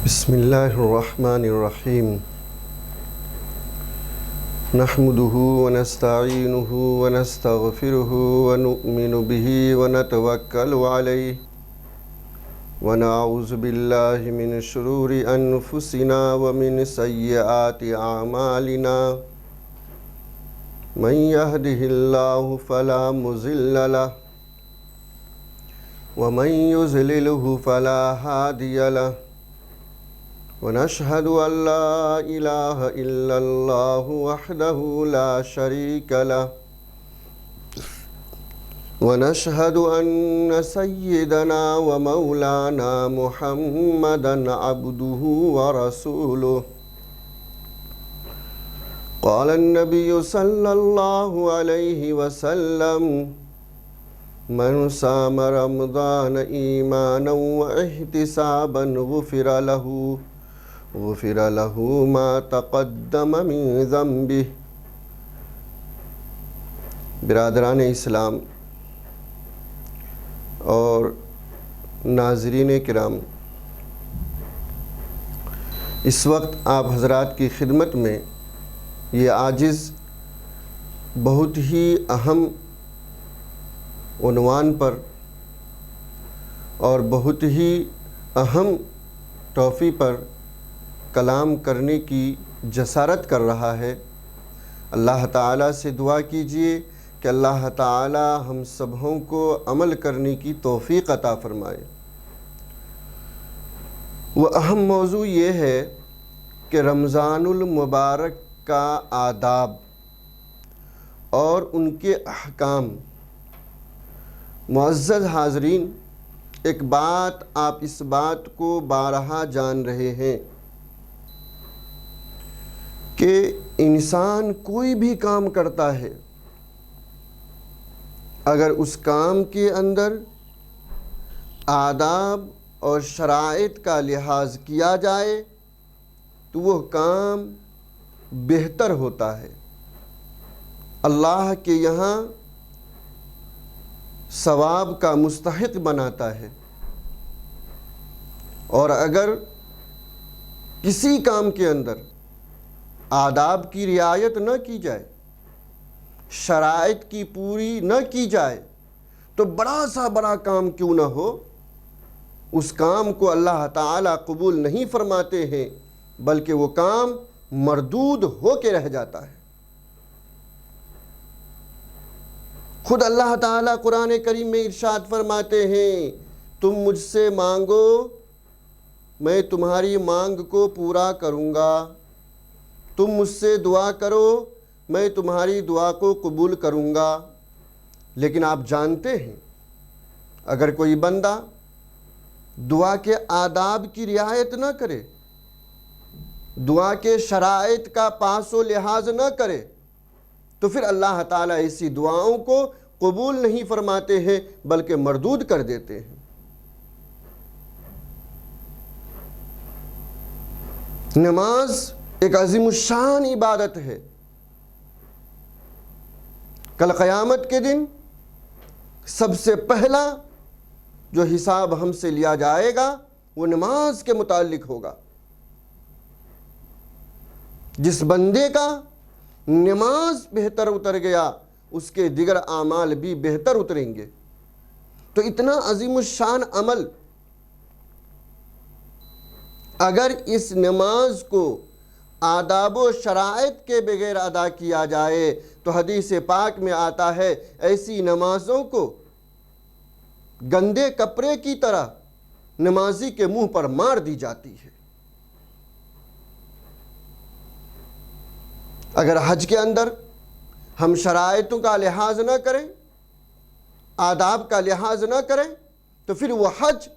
بسم اللہ الرحمن الرحیم نحمده ونستعینه ونستغفره ونؤمن به ونتوکل علیہ ونعوذ باللہ من شرور انفسنا ومن سیئات اعمالنا من يهده الله فلا مضل له ومن يضلله فلا هادي له ونشهد أن لا إله إلا الله وحده لا شريك له ونشهد أن سيدنا ومولانا محمدا عبده ورسوله قال النبي صلى الله عليه وسلم من صام رمضان إيمانا واحتسابا غفر له ما تقدم من ذنبه۔ برادران اسلام اور ناظرین کرام، اس وقت آپ حضرات کی خدمت میں یہ عاجز بہت ہی اہم عنوان پر اور بہت ہی اہم ٹاپک پر کلام کرنے کی جسارت کر رہا ہے۔ اللہ تعالیٰ سے دعا کیجئے کہ اللہ تعالیٰ ہم سبوں کو عمل کرنے کی توفیق عطا فرمائے۔ وہ اہم موضوع یہ ہے کہ رمضان المبارک کا آداب اور ان کے احکام۔ معزز حاضرین، ایک بات آپ اس بات کو بارہا جان رہے ہیں کہ انسان کوئی بھی کام کرتا ہے، اگر اس کام کے اندر آداب اور شرائط کا لحاظ کیا جائے تو وہ کام بہتر ہوتا ہے، اللہ کے یہاں ثواب کا مستحق بناتا ہے۔ اور اگر کسی کام کے اندر آداب کی رعایت نہ کی جائے، شرائط کی پوری نہ کی جائے، تو بڑا سا بڑا کام کیوں نہ ہو، اس کام کو اللہ تعالیٰ قبول نہیں فرماتے ہیں، بلکہ وہ کام مردود ہو کے رہ جاتا ہے۔ خود اللہ تعالیٰ قرآن کریم میں ارشاد فرماتے ہیں، تم مجھ سے مانگو میں تمہاری مانگ کو پورا کروں گا، تم مجھ سے دعا کرو میں تمہاری دعا کو قبول کروں گا۔ لیکن آپ جانتے ہیں اگر کوئی بندہ دعا کے آداب کی رعایت نہ کرے، دعا کے شرائط کا پاس و لحاظ نہ کرے، تو پھر اللہ تعالیٰ ایسی دعاؤں کو قبول نہیں فرماتے ہیں بلکہ مردود کر دیتے ہیں۔ نماز ایک عظیم الشان عبادت ہے۔ کل قیامت کے دن سب سے پہلا جو حساب ہم سے لیا جائے گا وہ نماز کے متعلق ہوگا۔ جس بندے کا نماز بہتر اتر گیا اس کے دیگر اعمال بھی بہتر اتریں گے۔ تو اتنا عظیم الشان عمل اگر اس نماز کو آداب و شرائط کے بغیر ادا کیا جائے تو حدیث پاک میں آتا ہے ایسی نمازوں کو گندے کپڑے کی طرح نمازی کے منہ پر مار دی جاتی ہے۔ اگر حج کے اندر ہم شرائطوں کا لحاظ نہ کریں، آداب کا لحاظ نہ کریں، تو پھر وہ حج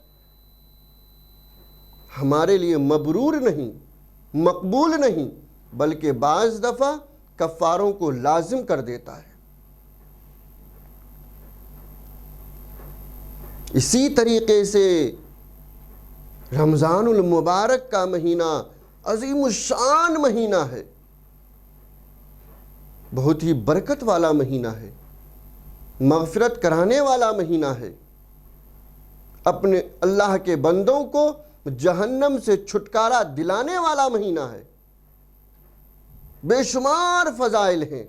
ہمارے لیے مبرور نہیں، مقبول نہیں، بلکہ بعض دفعہ کفاروں کو لازم کر دیتا ہے۔ اسی طریقے سے رمضان المبارک کا مہینہ عظیم الشان مہینہ ہے، بہت ہی برکت والا مہینہ ہے، مغفرت کرانے والا مہینہ ہے۔ اپنے اللہ کے بندوں کو جہنم سے چھٹکارا دلانے والا مہینہ ہے۔ بے شمار فضائل ہیں۔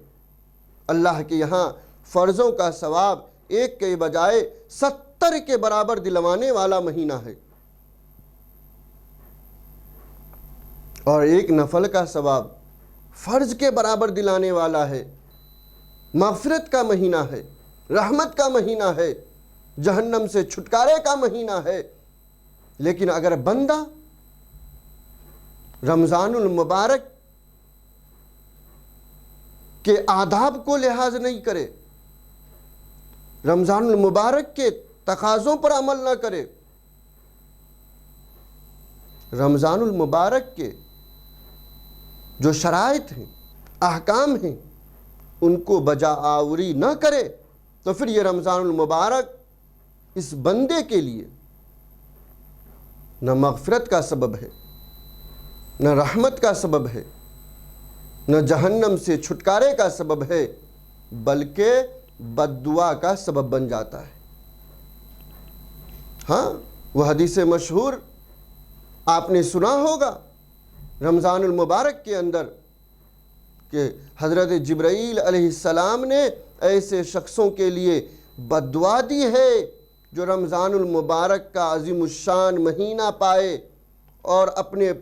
اللہ کے یہاں فرضوں کا ثواب ایک کے بجائے 70 کے برابر دلوانے والا مہینہ ہے، اور ایک نفل کا ثواب فرض کے برابر دلانے والا ہے۔ مغفرت کا مہینہ ہے، رحمت کا مہینہ ہے، جہنم سے چھٹکارے کا مہینہ ہے۔ لیکن اگر بندہ رمضان المبارک کے آداب کو لحاظ نہیں کرے، رمضان المبارک کے تقاضوں پر عمل نہ کرے، رمضان المبارک کے جو شرائط ہیں، احکام ہیں، ان کو بجا آوری نہ کرے، تو پھر یہ رمضان المبارک اس بندے کے لیے نہ مغفرت کا سبب ہے، نہ رحمت کا سبب ہے، نہ جہنم سے چھٹکارے کا سبب ہے، بلکہ بد دعا کا سبب بن جاتا ہے۔ ہاں، وہ حدیث مشہور آپ نے سنا ہوگا رمضان المبارک کے اندر کہ حضرت جبرائیل علیہ السلام نے ایسے شخصوں کے لیے بد دعا دی ہے جو رمضان المبارک کا عظیم الشان مہینہ پائے اور اپنے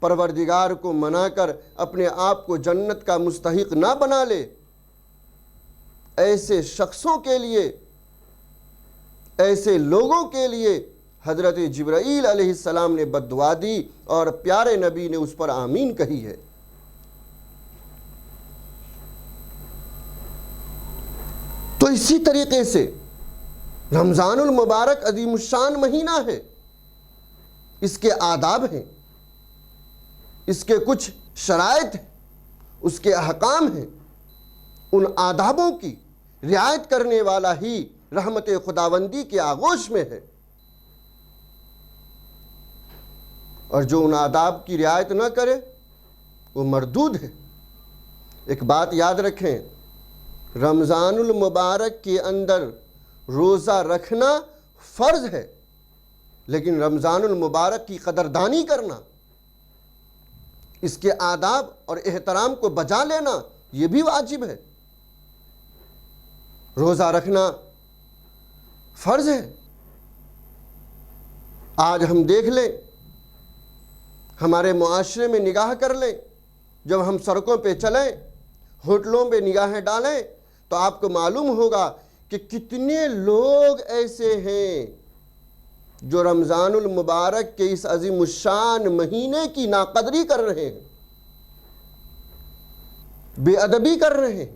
پروردگار کو منا کر اپنے آپ کو جنت کا مستحق نہ بنا لے۔ ایسے شخصوں کے لیے، ایسے لوگوں کے لیے حضرت جبرائیل علیہ السلام نے بد دعا دی، اور پیارے نبی نے اس پر آمین کہی ہے۔ تو اسی طریقے سے رمضان المبارک عظیم الشان مہینہ ہے، اس کے آداب ہیں، اس کے کچھ شرائط ہیں، اس کے احکام ہیں۔ ان آدابوں کی رعایت کرنے والا ہی رحمت خداوندی کے آغوش میں ہے، اور جو ان آداب کی رعایت نہ کرے وہ مردود ہے۔ ایک بات یاد رکھیں، رمضان المبارک کے اندر روزہ رکھنا فرض ہے، لیکن رمضان المبارک کی قدردانی کرنا، اس کے آداب اور احترام کو بجا لینا، یہ بھی واجب ہے۔ روزہ رکھنا فرض ہے۔ آج ہم دیکھ لیں، ہمارے معاشرے میں نگاہ کر لیں، جب ہم سڑکوں پہ چلیں، ہوٹلوں پہ نگاہیں ڈالیں، تو آپ کو معلوم ہوگا کہ کتنے لوگ ایسے ہیں جو رمضان المبارک کے اس عظیم الشان مہینے کی ناقدری کر رہے ہیں، بے ادبی کر رہے ہیں،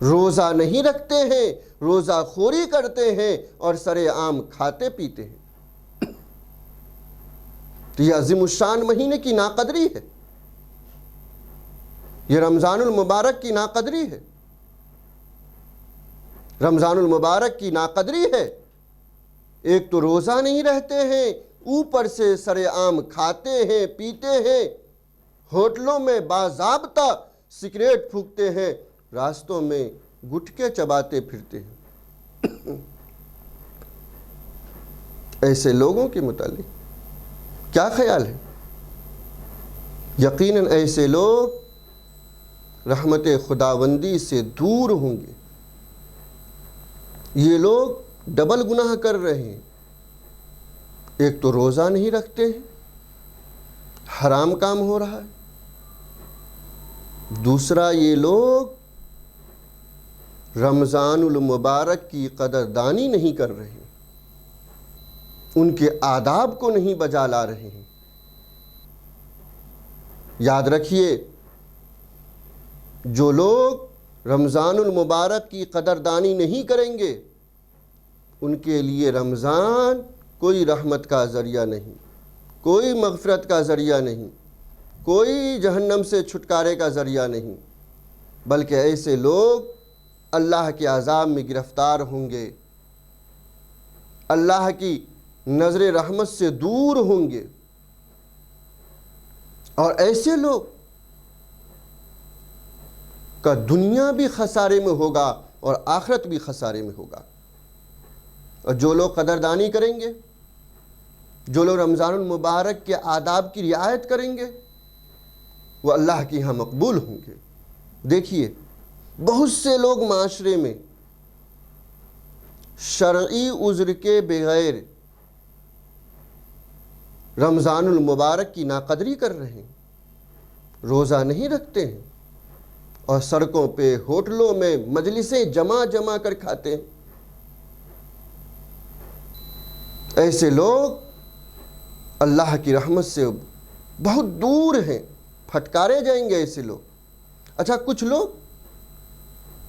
روزہ نہیں رکھتے ہیں، روزہ خوری کرتے ہیں اور سرے عام کھاتے پیتے ہیں۔ تو یہ عظیم الشان مہینے کی ناقدری ہے، یہ رمضان المبارک کی ناقدری ہے، رمضان المبارک کی ناقدری ہے۔ ایک تو روزہ نہیں رہتے ہیں، اوپر سے سرے عام کھاتے ہیں، پیتے ہیں، ہوٹلوں میں باضابطہ سگریٹ پھونکتے ہیں، راستوں میں گٹکے چباتے پھرتے ہیں۔ ایسے لوگوں کے متعلق کیا خیال ہے؟ یقیناً ایسے لوگ رحمت خداوندی سے دور ہوں گے۔ یہ لوگ ڈبل گناہ کر رہے ہیں، ایک تو روزہ نہیں رکھتے ہیں، حرام کام ہو رہا ہے، دوسرا یہ لوگ رمضان المبارک کی قدردانی نہیں کر رہے ہیں، ان کے آداب کو نہیں بجا لا رہے ہیں۔ یاد رکھیے، جو لوگ رمضان المبارک کی قدردانی نہیں کریں گے، ان کے لیے رمضان کوئی رحمت کا ذریعہ نہیں، کوئی مغفرت کا ذریعہ نہیں، کوئی جہنم سے چھٹکارے کا ذریعہ نہیں، بلکہ ایسے لوگ اللہ کے عذاب میں گرفتار ہوں گے، اللہ کی نظر رحمت سے دور ہوں گے، اور ایسے لوگ کا دنیا بھی خسارے میں ہوگا اور آخرت بھی خسارے میں ہوگا۔ اور جو لوگ قدردانی کریں گے، جو لوگ رمضان المبارک کے آداب کی رعایت کریں گے، وہ اللہ کی یہاں مقبول ہوں گے۔ دیکھیے بہت سے لوگ معاشرے میں شرعی عذر کے بغیر رمضان المبارک کی ناقدری کر رہے ہیں، روزہ نہیں رکھتے ہیں اور سڑکوں پہ ہوٹلوں میں مجلسیں جمع کر کھاتے ہیں۔ ایسے لوگ اللہ کی رحمت سے بہت دور ہیں، پھٹکارے جائیں گے ایسے لوگ۔ اچھا، کچھ لوگ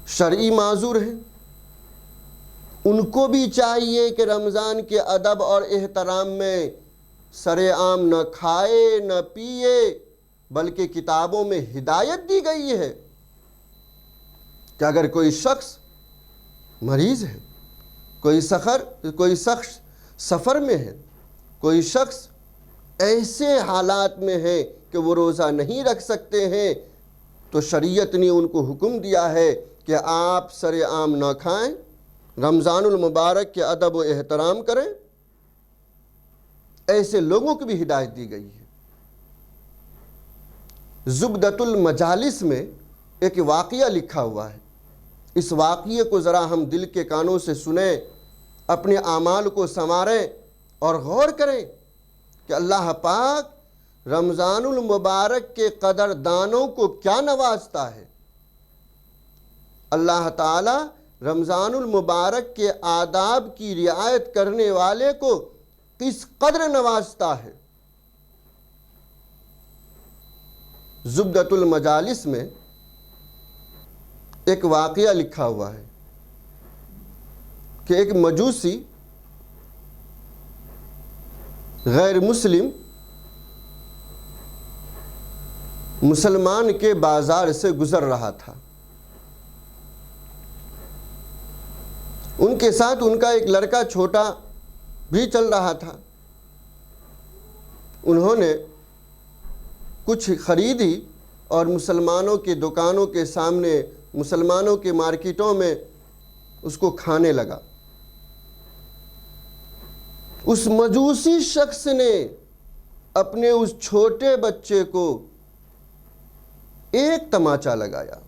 شرعی معذور ہیں، ان کو بھی چاہیے کہ رمضان کے ادب اور احترام میں سر عام نہ کھائے نہ پیے، بلکہ کتابوں میں ہدایت دی گئی ہے کہ اگر کوئی شخص مریض ہے، کوئی شخص سفر میں ہے، کوئی شخص ایسے حالات میں ہے کہ وہ روزہ نہیں رکھ سکتے ہیں، تو شریعت نے ان کو حکم دیا ہے کہ آپ سر عام نہ کھائیں، رمضان المبارک کے ادب و احترام کریں۔ ایسے لوگوں کو بھی ہدایت دی گئی ہے۔ زبدۃ المجالس میں ایک واقعہ لکھا ہوا ہے، اس واقعے کو ذرا ہم دل کے کانوں سے سنیں، اپنے اعمال کو سنواریں اور غور کریں کہ اللہ پاک رمضان المبارک کے قدردانوں کو کیا نوازتا ہے۔ اللہ تعالی رمضان المبارک کے آداب کی رعایت کرنے والے کو کس قدر نوازتا ہے۔ زبدۃ المجالس میں ایک واقعہ لکھا ہوا ہے کہ ایک مجوسی غیر مسلم مسلمان کے بازار سے گزر رہا تھا۔ ان کے ساتھ ان کا ایک لڑکا چھوٹا بھی چل رہا تھا۔ انہوں نے کچھ خریدی اور مسلمانوں کی دکانوں کے سامنے، مسلمانوں کے مارکیٹوں میں اس کو کھانے لگا۔ اس مجوسی شخص نے اپنے اس چھوٹے بچے کو ایک تماچا لگایا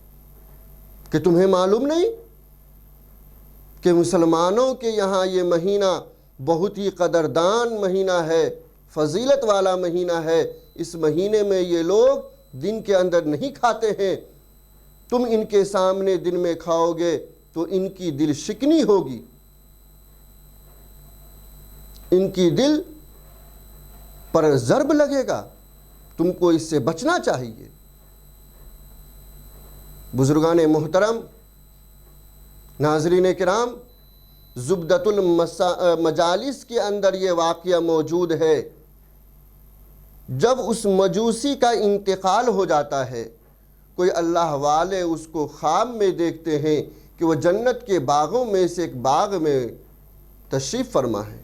کہ تمہیں معلوم نہیں کہ مسلمانوں کے یہاں یہ مہینہ بہت ہی قدردان مہینہ ہے، فضیلت والا مہینہ ہے، اس مہینے میں یہ لوگ دن کے اندر نہیں کھاتے ہیں، تم ان کے سامنے دن میں کھاؤ گے تو ان کی دل شکنی ہوگی، ان کی دل پر ضرب لگے گا، تم کو اس سے بچنا چاہیے۔ بزرگان محترم، ناظرین کرام، زبدۃ المجالس کے اندر یہ واقعہ موجود ہے۔ جب اس مجوسی کا انتقال ہو جاتا ہے، کوئی اللہ والے اس کو خواب میں دیکھتے ہیں کہ وہ جنت کے باغوں میں سے ایک باغ میں تشریف فرما ہے۔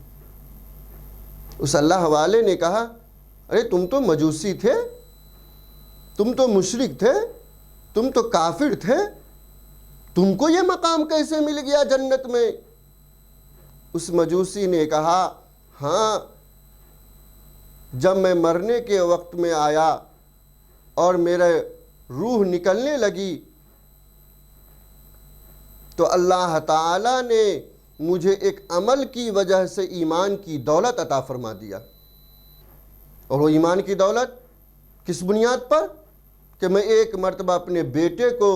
اس اللہ والے نے کہا، ارے تم تو مجوسی تھے، تم تو مشرک تھے، تم تو کافر تھے، تم کو یہ مقام کیسے مل گیا جنت میں؟ اس مجوسی نے کہا، ہاں، جب میں مرنے کے وقت میں آیا اور میرے روح نکلنے لگی تو اللہ تعالی نے مجھے ایک عمل کی وجہ سے ایمان کی دولت عطا فرما دیا۔ اور وہ ایمان کی دولت کس بنیاد پر؟ کہ میں ایک مرتبہ اپنے بیٹے کو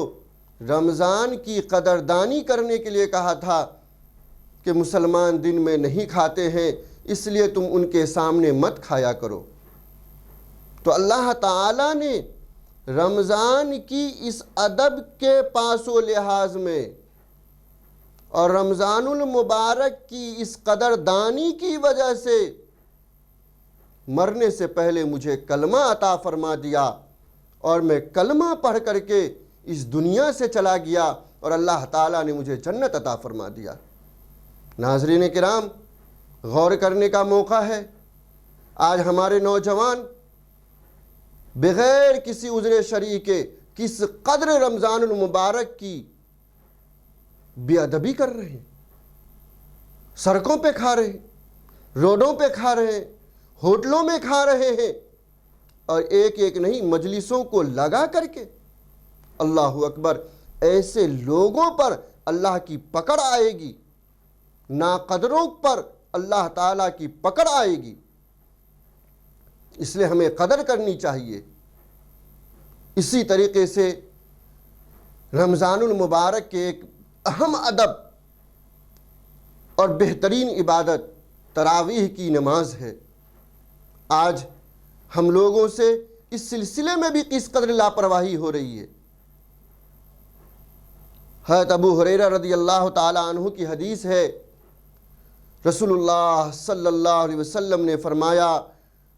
رمضان کی قدردانی کرنے کے لیے کہا تھا کہ مسلمان دن میں نہیں کھاتے ہیں، اس لیے تم ان کے سامنے مت کھایا کرو۔ تو اللہ تعالی نے رمضان کی اس ادب کے پاس و لحاظ میں اور رمضان المبارک کی اس قدردانی کی وجہ سے مرنے سے پہلے مجھے کلمہ عطا فرما دیا، اور میں کلمہ پڑھ کر کے اس دنیا سے چلا گیا اور اللہ تعالیٰ نے مجھے جنت عطا فرما دیا۔ ناظرین کرام، غور کرنے کا موقع ہے۔ آج ہمارے نوجوان بغیر کسی عذر شرعی کے کس قدر رمضان المبارک کی بے ادبی کر رہے ہیں۔ سڑکوں پہ کھا رہے ہیں، روڈوں پہ کھا رہے ہیں، ہوٹلوں میں کھا رہے ہیں، اور ایک ایک نہیں مجلسوں کو لگا کر کے۔ اللہ اکبر! ایسے لوگوں پر اللہ کی پکڑ آئے گی، ناقدروں پر اللہ تعالیٰ کی پکڑ آئے گی۔ اس لیے ہمیں قدر کرنی چاہیے۔ اسی طریقے سے رمضان المبارک کے ایک اہم ادب اور بہترین عبادت تراویح کی نماز ہے۔ آج ہم لوگوں سے اس سلسلے میں بھی کس قدر لاپرواہی ہو رہی ہے۔ حضرت ابو ہریرہ رضی اللہ تعالی عنہ کی حدیث ہے، رسول اللہ صلی اللہ علیہ وسلم نے فرمایا،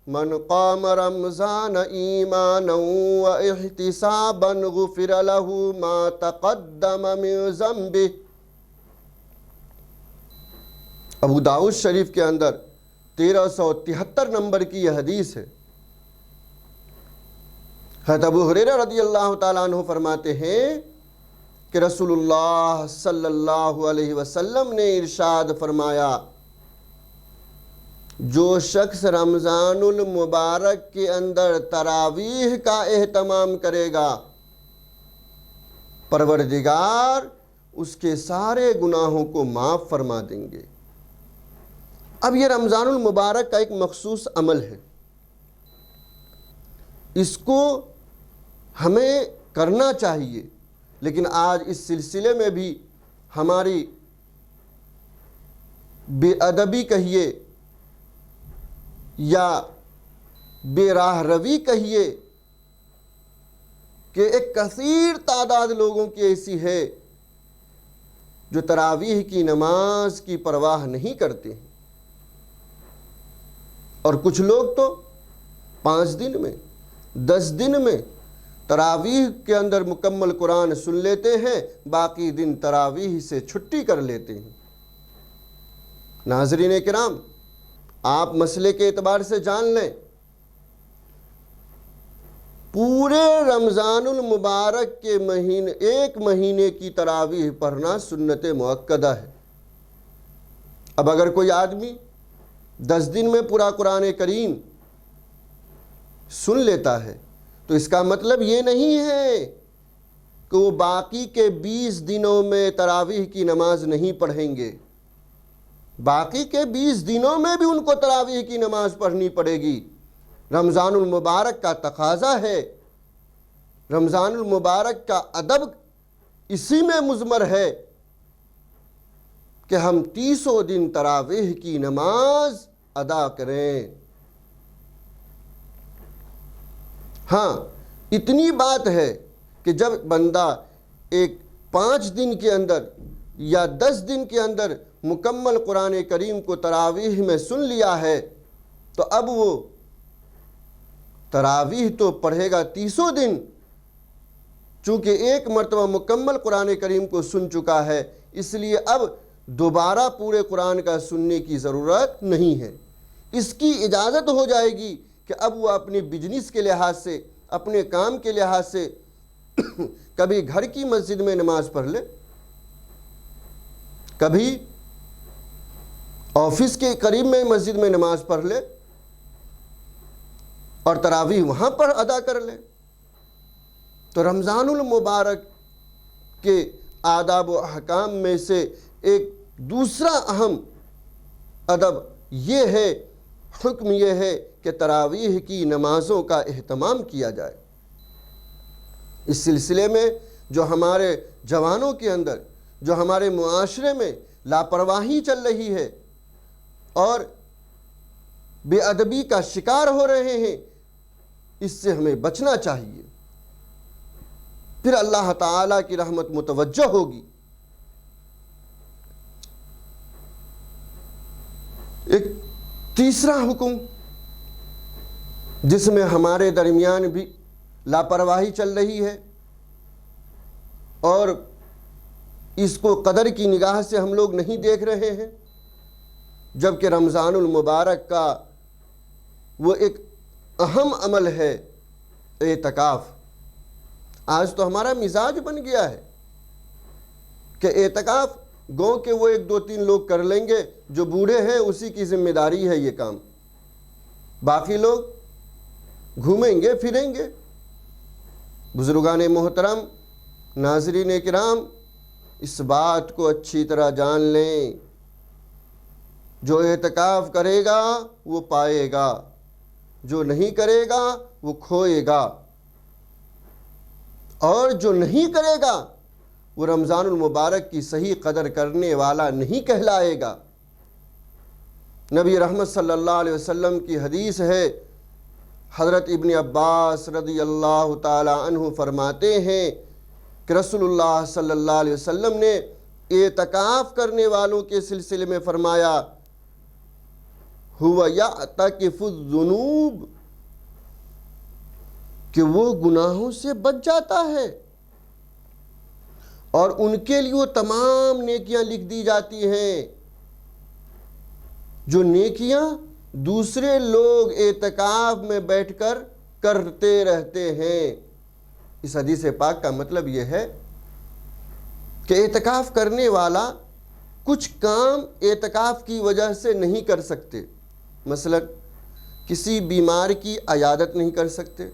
من قام رمضان ایمانا و احتسابا غفر له ما تقدم من ذنبه۔ ابو داؤد شریف کے اندر 1373 نمبر کی یہ حدیث ہے۔ حضرت ابو ہریرہ رضی اللہ تعالیٰ عنہ فرماتے ہیں کہ رسول اللہ صلی اللہ علیہ وسلم نے ارشاد فرمایا، جو شخص رمضان المبارک کے اندر تراویح کا اہتمام کرے گا، پروردگار اس کے سارے گناہوں کو معاف فرما دیں گے۔ اب یہ رمضان المبارک کا ایک مخصوص عمل ہے، اس کو ہمیں کرنا چاہیے، لیکن آج اس سلسلے میں بھی ہماری بے ادبی کہیے یا بے راہ روی کہیے کہ ایک کثیر تعداد لوگوں کی ایسی ہے جو تراویح کی نماز کی پرواہ نہیں کرتے ہیں، اور کچھ لوگ تو 5 دن میں 10 دن میں تراویح کے اندر مکمل قرآن سن لیتے ہیں، باقی دن تراویح سے چھٹی کر لیتے ہیں۔ ناظرین کرام، آپ مسئلے کے اعتبار سے جان لیں، پورے رمضان المبارک کے ایک مہینے کی تراویح پڑھنا سنت مؤکدہ ہے۔ اب اگر کوئی آدمی 10 دن میں پورا قرآن کریم سن لیتا ہے تو اس کا مطلب یہ نہیں ہے کہ وہ باقی کے 20 دنوں میں تراویح کی نماز نہیں پڑھیں گے۔ باقی کے 20 دنوں میں بھی ان کو تراویح کی نماز پڑھنی پڑے گی۔ رمضان المبارک کا تقاضا ہے، رمضان المبارک کا ادب اسی میں مضمر ہے کہ ہم 30 دن تراویح کی نماز ادا کریں۔ ہاں، اتنی بات ہے کہ جب بندہ 5 دن کے اندر یا 10 دن کے اندر مکمل قرآن کریم کو تراویح میں سن لیا ہے تو اب وہ تراویح تو پڑھے گا 30 دن، چونکہ ایک مرتبہ مکمل قرآن کریم کو سن چکا ہے، اس لیے اب دوبارہ پورے قرآن کا سننے کی ضرورت نہیں ہے۔ اس کی اجازت ہو جائے گی کہ اب وہ اپنی بزنس کے لحاظ سے، اپنے کام کے لحاظ سے کبھی گھر کی مسجد میں نماز پڑھ لے، کبھی آفس کے قریب میں مسجد میں نماز پڑھ لے اور تراویح وہاں پر ادا کر لے۔ تو رمضان المبارک کے آداب و احکام میں سے ایک دوسرا اہم ادب یہ ہے، حکم یہ ہے کہ تراویح کی نمازوں کا اہتمام کیا جائے۔ اس سلسلے میں جو ہمارے جوانوں کے اندر، جو ہمارے معاشرے میں لاپرواہی چل رہی ہے اور بے ادبی کا شکار ہو رہے ہیں، اس سے ہمیں بچنا چاہیے، پھر اللہ تعالیٰ کی رحمت متوجہ ہوگی۔ ایک تیسرا حکم جس میں ہمارے درمیان بھی لاپرواہی چل رہی ہے اور اس کو قدر کی نگاہ سے ہم لوگ نہیں دیکھ رہے ہیں، جبکہ رمضان المبارک کا وہ ایک اہم عمل ہے، اعتکاف۔ آج تو ہمارا مزاج بن گیا ہے کہ اعتکاف گاؤں کے وہ 1-2-3 لوگ کر لیں گے، جو بوڑھے ہیں اسی کی ذمہ داری ہے یہ کام، باقی لوگ گھومیں گے پھریں گے۔ بزرگان محترم، ناظرین کرام، اس بات کو اچھی طرح جان لیں، جو اعتکاف کرے گا وہ پائے گا، جو نہیں کرے گا وہ کھوئے گا، اور جو نہیں کرے گا وہ رمضان المبارک کی صحیح قدر کرنے والا نہیں کہلائے گا۔ نبی رحمت صلی اللہ علیہ وسلم کی حدیث ہے، حضرت ابن عباس رضی اللہ تعالی عنہ فرماتے ہیں کہ رسول اللہ صلی اللہ علیہ وسلم نے اعتکاف کرنے والوں کے سلسلے میں فرمایا، ہوا یعتکف الذنوب، کہ وہ گناہوں سے بچ جاتا ہے اور ان کے لیے وہ تمام نیکیاں لکھ دی جاتی ہیں جو نیکیاں دوسرے لوگ اعتکاف میں بیٹھ کر کرتے رہتے ہیں۔ اس حدیث پاک کا مطلب یہ ہے کہ اعتکاف کرنے والا کچھ کام اعتکاف کی وجہ سے نہیں کر سکتے، مثلا کسی بیمار کی عیادت نہیں کر سکتے،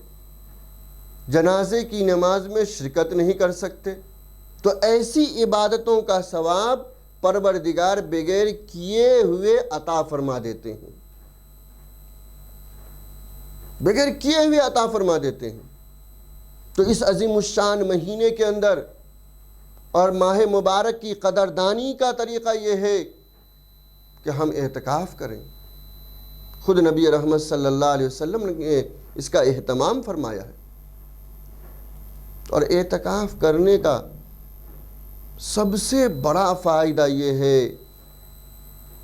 جنازے کی نماز میں شرکت نہیں کر سکتے، تو ایسی عبادتوں کا ثواب پروردگار بغیر کیے ہوئے عطا فرما دیتے ہیں، بغیر کیے ہوئے عطا فرما دیتے ہیں۔ تو اس عظیم الشان مہینے کے اندر اور ماہ مبارک کی قدردانی کا طریقہ یہ ہے کہ ہم اعتکاف کریں۔ خود نبی رحمت صلی اللہ علیہ وسلم نے اس کا اہتمام فرمایا ہے، اور اعتکاف کرنے کا سب سے بڑا فائدہ یہ ہے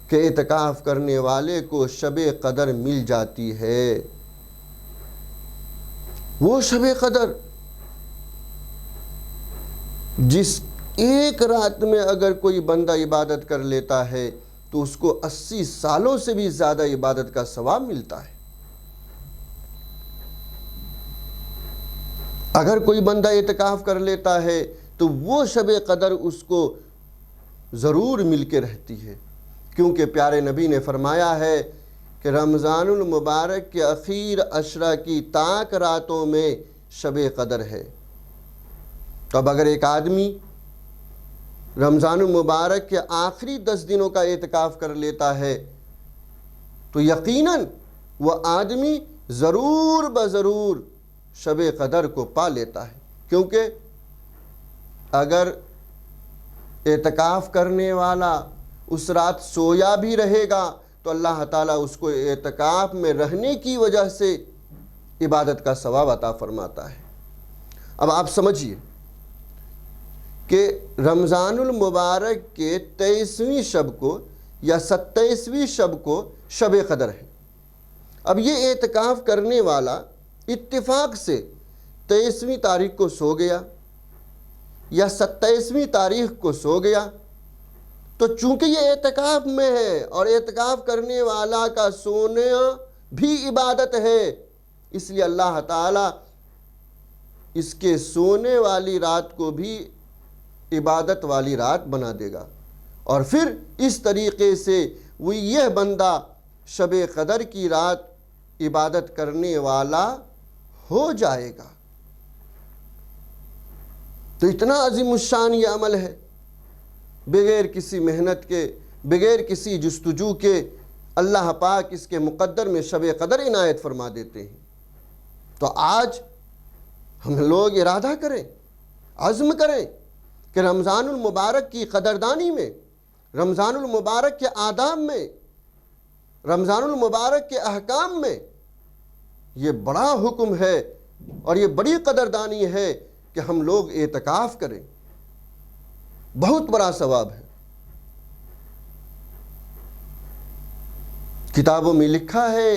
کہ اعتکاف کرنے والے کو شب قدر مل جاتی ہے۔ وہ شب قدر جس ایک رات میں اگر کوئی بندہ عبادت کر لیتا ہے تو اس کو 80 سالوں سے بھی زیادہ عبادت کا ثواب ملتا ہے۔ اگر کوئی بندہ اعتکاف کر لیتا ہے تو وہ شب قدر اس کو ضرور مل کے رہتی ہے، کیونکہ پیارے نبی نے فرمایا ہے کہ رمضان المبارک کے اخیر عشرہ کی طاق راتوں میں شب قدر ہے۔ تو اب اگر ایک آدمی رمضان المبارک کے آخری 10 دنوں کا اعتکاف کر لیتا ہے تو یقیناً وہ آدمی ضرور بضرور شب قدر کو پا لیتا ہے، کیونکہ اگر اعتکاف کرنے والا اس رات سویا بھی رہے گا تو اللہ تعالیٰ اس کو اعتکاف میں رہنے کی وجہ سے عبادت کا ثواب عطا فرماتا ہے۔ اب آپ سمجھیے کہ رمضان المبارک کے 23ویں شب کو یا 27ویں شب کو شب قدر ہے۔ اب یہ اعتکاف کرنے والا اتفاق سے 23ویں تاریخ کو سو گیا یا 27ویں تاریخ کو سو گیا، تو چونکہ یہ اعتکاف میں ہے اور اعتکاف کرنے والا کا سونا بھی عبادت ہے، اس لیے اللہ تعالیٰ اس کے سونے والی رات کو بھی عبادت والی رات بنا دے گا، اور پھر اس طریقے سے وہ یہ بندہ شب قدر کی رات عبادت کرنے والا ہو جائے گا۔ تو اتنا عظیم الشان یہ عمل ہے، بغیر کسی محنت کے، بغیر کسی جستجو کے اللہ پاک اس کے مقدر میں شب قدر عنایت فرما دیتے ہیں۔ تو آج ہم لوگ ارادہ کریں، عزم کریں کہ رمضان المبارک کی قدردانی میں، رمضان المبارک کے آداب میں، رمضان المبارک کے احکام میں یہ بڑا حکم ہے اور یہ بڑی قدردانی ہے کہ ہم لوگ اعتکاف کریں، بہت بڑا ثواب ہے۔ کتابوں میں لکھا ہے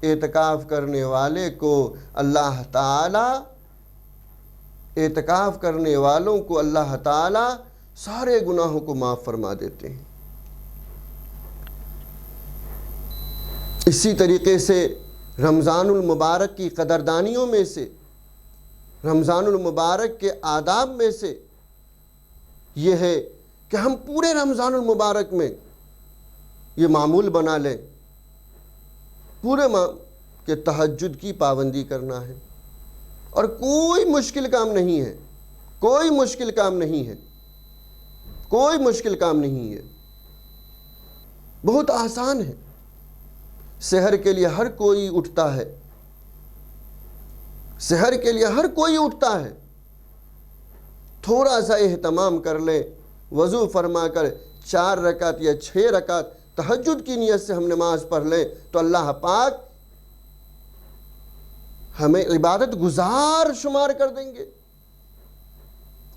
اعتکاف کرنے والے کو اللہ تعالیٰ، اعتکاف کرنے والوں کو اللہ تعالیٰ سارے گناہوں کو معاف فرما دیتے ہیں۔ اسی طریقے سے رمضان المبارک کی قدردانیوں میں سے، رمضان المبارک کے آداب میں سے یہ ہے کہ ہم پورے رمضان المبارک میں یہ معمول بنا لیں پورے کہ تہجد کی پابندی کرنا ہے، اور کوئی مشکل کام نہیں ہے، کوئی مشکل کام نہیں ہے، کوئی مشکل کام نہیں ہے، بہت آسان ہے۔ سحر کے لیے ہر کوئی اٹھتا ہے، سحر کے لیے ہر کوئی اٹھتا ہے، تھوڑا سا اہتمام کر لے، وضو فرما کر 4 رکعت یا 6 رکعت تہجد کی نیت سے ہم نماز پڑھ لیں تو اللہ پاک ہمیں عبادت گزار شمار کر دیں گے،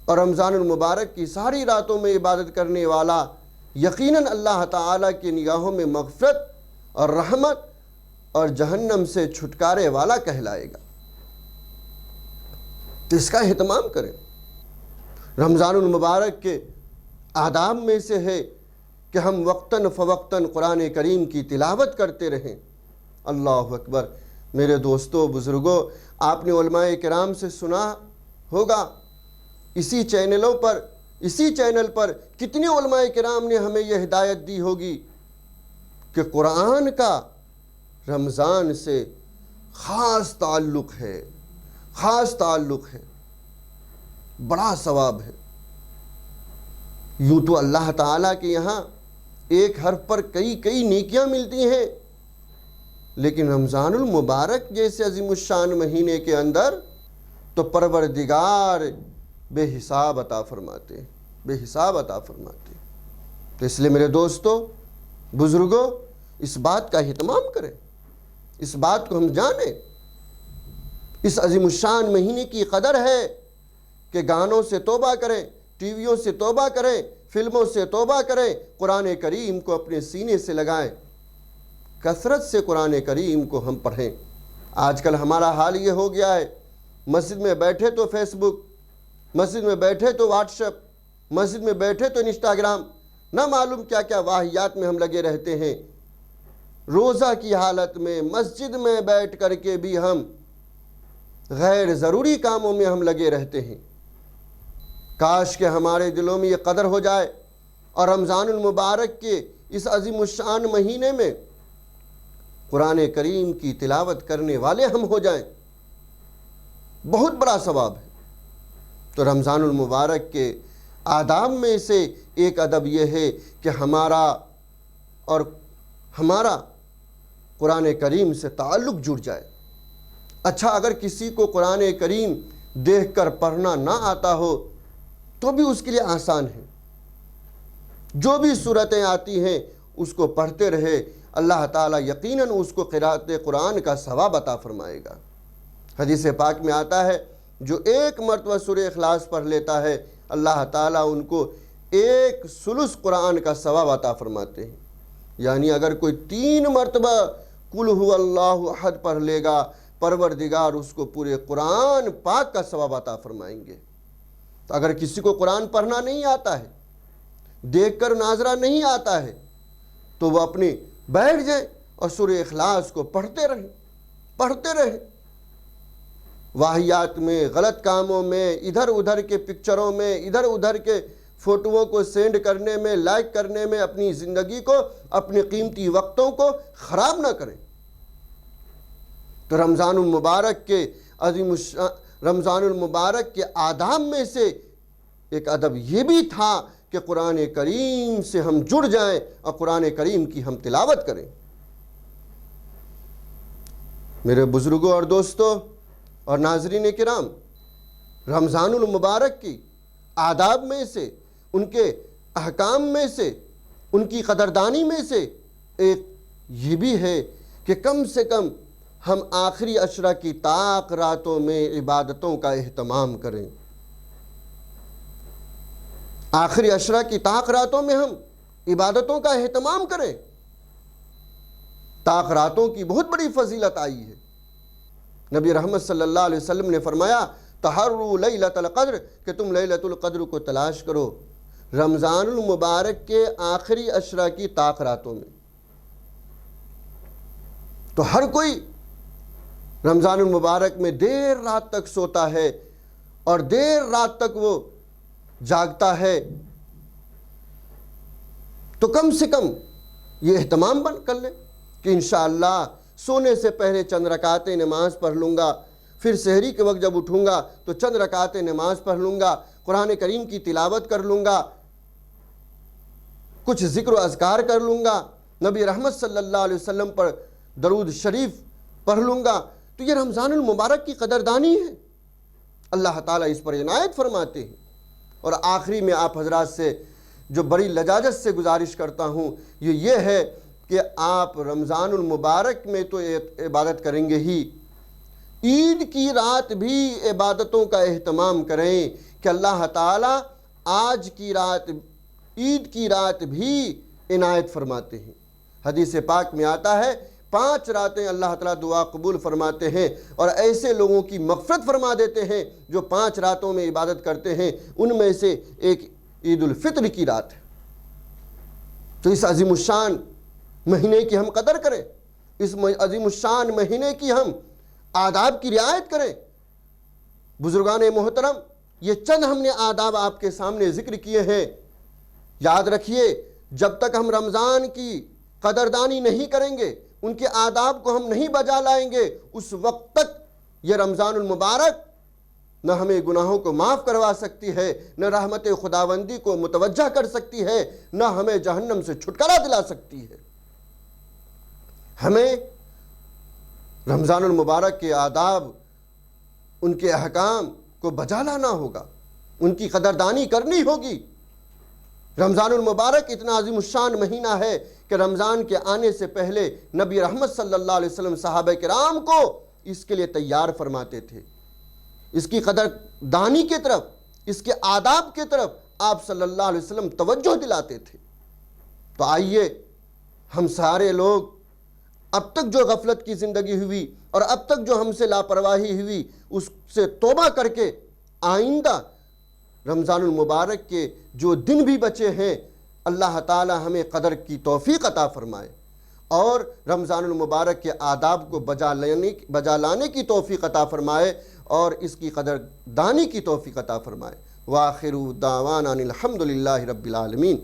اور رمضان المبارک کی ساری راتوں میں عبادت کرنے والا یقیناً اللہ تعالیٰ کی نگاہوں میں مغفرت اور رحمت اور جہنم سے چھٹکارے والا کہلائے گا۔ تو اس کا اہتمام کریں۔ رمضان المبارک کے آداب میں سے ہے کہ ہم وقتاً فوقتاً قرآن کریم کی تلاوت کرتے رہیں۔ اللہ اکبر۔ میرے دوستو بزرگوں، آپ نے علماء کرام سے سنا ہوگا، اسی چینل پر کتنے علماء کرام نے ہمیں یہ ہدایت دی ہوگی کہ قرآن کا رمضان سے خاص تعلق ہے، خاص تعلق ہے، بڑا ثواب ہے۔ یوں تو اللہ تعالیٰ کے یہاں ایک حرف پر کئی نیکیاں ملتی ہیں، لیکن رمضان المبارک جیسے عظیم الشان مہینے کے اندر تو پروردگار بے حساب عطا فرماتے ہیں، بے حساب عطا فرماتے ہیں۔ تو اس لیے میرے دوستو بزرگوں، اس بات کا اہتمام کریں، اس بات کو ہم جانیں۔ اس عظیم الشان مہینے کی قدر ہے کہ گانوں سے توبہ کریں، ٹی ویوں سے توبہ کریں، فلموں سے توبہ کریں، قرآن کریم کو اپنے سینے سے لگائیں، کثرت سے قرآن کریم کو ہم پڑھیں۔ آج کل ہمارا حال یہ ہو گیا ہے، مسجد میں بیٹھے تو فیس بک، مسجد میں بیٹھے تو واٹس ایپ، مسجد میں بیٹھے تو انسٹاگرام، نہ معلوم کیا کیا واہیات میں ہم لگے رہتے ہیں۔ روزہ کی حالت میں مسجد میں بیٹھ کر کے بھی ہم غیر ضروری کاموں میں ہم لگے رہتے ہیں۔ کاش کہ ہمارے دلوں میں یہ قدر ہو جائے اور رمضان المبارک کے اس عظیم الشان مہینے میں قرآن کریم کی تلاوت کرنے والے ہم ہو جائیں، بہت بڑا ثواب ہے۔ تو رمضان المبارک کے آداب میں سے ایک ادب یہ ہے کہ ہمارا قرآن کریم سے تعلق جڑ جائے۔ اچھا، اگر کسی کو قرآن کریم دیکھ کر پڑھنا نہ آتا ہو تو بھی اس کے لیے آسان ہے، جو بھی صورتیں آتی ہیں اس کو پڑھتے رہے، اللہ تعالیٰ یقیناً اس کو قراءت قرآن کا ثواب عطا فرمائے گا۔ حدیث پاک میں آتا ہے جو ایک مرتبہ سورہ اخلاص پڑھ لیتا ہے اللہ تعالیٰ ان کو 1 ثلث قرآن کا ثواب عطا فرماتے ہیں۔ یعنی اگر کوئی 3 مرتبہ قل هو اللہ احد پڑھ لے گا، پروردگار اس کو پورے قرآن پاک کا ثواب عطا فرمائیں گے۔ تو اگر کسی کو قرآن پڑھنا نہیں آتا ہے، دیکھ کر ناظرہ نہیں آتا ہے، تو وہ اپنے بیٹھ جائیں اور سورہ اخلاص کو پڑھتے رہیں۔ واہیات میں، غلط کاموں میں، ادھر ادھر کے پکچروں میں، ادھر ادھر کے فوٹوؤں کو سینڈ کرنے میں، لائک کرنے میں اپنی زندگی کو، اپنے قیمتی وقتوں کو خراب نہ کریں۔ تو رمضان المبارک کے آداب میں سے ایک ادب یہ بھی تھا کہ قرآن کریم سے ہم جڑ جائیں اور قرآن کریم کی ہم تلاوت کریں۔ میرے بزرگوں اور دوستوں اور ناظرین کرام، رمضان المبارک کی آداب میں سے، ان کے احکام میں سے، ان کی قدردانی میں سے ایک یہ بھی ہے کہ کم سے کم ہم آخری عشرہ کی طاق راتوں میں عبادتوں کا اہتمام کریں۔ آخری عشرہ کی طاق راتوں میں ہم عبادتوں کا اہتمام کریں۔ طاق راتوں کی بہت بڑی فضیلت آئی ہے۔ نبی رحمت صلی اللہ علیہ وسلم نے فرمایا تحروا لیلۃ القدر، کہ تم لیلۃ القدر کو تلاش کرو رمضان المبارک کے آخری عشرہ کی طاق راتوں میں۔ تو ہر کوئی رمضان المبارک میں دیر رات تک سوتا ہے اور دیر رات تک وہ جاگتا ہے، تو کم سے کم یہ اہتمام کر لیں کہ انشاءاللہ سونے سے پہلے چند رکعتیں نماز پڑھ لوں گا، پھر سحری کے وقت جب اٹھوں گا تو چند رکعتیں نماز پڑھ لوں گا، قرآن کریم کی تلاوت کر لوں گا، کچھ ذکر و اذکار کر لوں گا، نبی رحمت صلی اللہ علیہ وسلم پر درود شریف پڑھ لوں گا۔ تو یہ رمضان المبارک کی قدردانی ہے، اللہ تعالیٰ اس پر عنایت فرماتے ہیں۔ اور آخری میں آپ حضرات سے جو بڑی لجاجت سے گزارش کرتا ہوں یہ ہے کہ آپ رمضان المبارک میں تو عبادت کریں گے ہی، عید کی رات بھی عبادتوں کا اہتمام کریں کہ اللہ تعالیٰ آج کی رات، عید کی رات بھی عنایت فرماتے ہیں۔ حدیث پاک میں آتا ہے 5 راتیں اللہ تعالیٰ دعا قبول فرماتے ہیں اور ایسے لوگوں کی مغفرت فرما دیتے ہیں جو 5 راتوں میں عبادت کرتے ہیں، ان میں سے ایک عید الفطر کی رات ہے۔ تو اس عظیم الشان مہینے کی ہم قدر کریں، اس عظیم الشان مہینے کی ہم آداب کی رعایت کریں۔ بزرگان محترم، یہ چند ہم نے آداب آپ کے سامنے ذکر کیے ہیں۔ یاد رکھیے، جب تک ہم رمضان کی قدردانی نہیں کریں گے، ان کے آداب کو ہم نہیں بجا لائیں گے، اس وقت تک یہ رمضان المبارک نہ ہمیں گناہوں کو معاف کروا سکتی ہے، نہ رحمت خداوندی کو متوجہ کر سکتی ہے، نہ ہمیں جہنم سے چھٹکارا دلا سکتی ہے۔ ہمیں رمضان المبارک کے آداب، ان کے احکام کو بجا لانا ہوگا، ان کی قدردانی کرنی ہوگی۔ رمضان المبارک اتنا عظیم الشان مہینہ ہے کہ رمضان کے آنے سے پہلے نبی رحمت صلی اللہ علیہ وسلم صحابہ کرام کو اس کے لیے تیار فرماتے تھے، اس کی قدردانی کی طرف، اس کے آداب کی طرف آپ صلی اللہ علیہ وسلم توجہ دلاتے تھے۔ تو آئیے ہم سارے لوگ اب تک جو غفلت کی زندگی ہوئی اور اب تک جو ہم سے لاپرواہی ہوئی اس سے توبہ کر کے آئندہ رمضان المبارک کے جو دن بھی بچے ہیں اللہ تعالی ہمیں قدر کی توفیق عطا فرمائے اور رمضان المبارک کے آداب کو بجا لانے کی توفیق عطا فرمائے اور اس کی قدردانی کی توفیق عطا فرمائے۔ وآخر دعوانا الحمد للہ رب العالمین۔